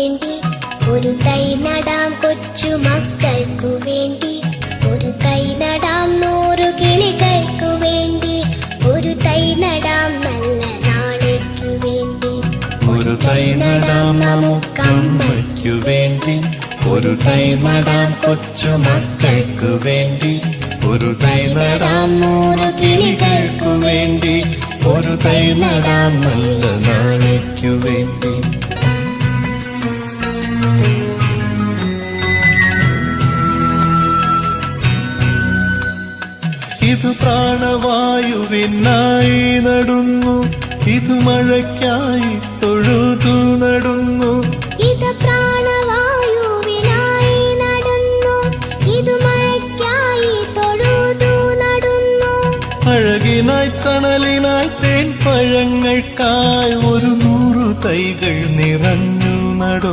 വേണ്ടി ഒരു തൈ നടാം കൊച്ചുമക്കൾക്കു വേണ്ടി, ഒരു തൈ നടാം 100 കിളികൾക്കു വേണ്ടി, ഒരു തൈ നടാം നല്ല നാളേക്കു വേണ്ടി. ഒരു തൈ നടാം നമുക്കമ്മയ്ക്കു വേണ്ടി, ഒരു തൈ നടാം കൊച്ചുമക്കൾക്കു വേണ്ടി, ഒരു തൈ നടാം 100 കിളികൾക്കു വേണ്ടി, ഒരു തൈ നടാം നല്ല നാളേക്കു വേണ്ടി. ഇത് പ്രാണവായുവിനായി നടുന്നു, ഇത് മഴയ്ക്കായി തൊഴുതു നടുന്നു. ഇത് പ്രാണവായുവിനായി നടുന്നു, ഇത് മഴയ്ക്കായി തൊഴുതു നടുന്നു. അഴകിനായി തണലിനായി തേൻ പഴങ്ങൾക്കായി 100 തൈകൾ നിറഞ്ഞു നടുന്നു.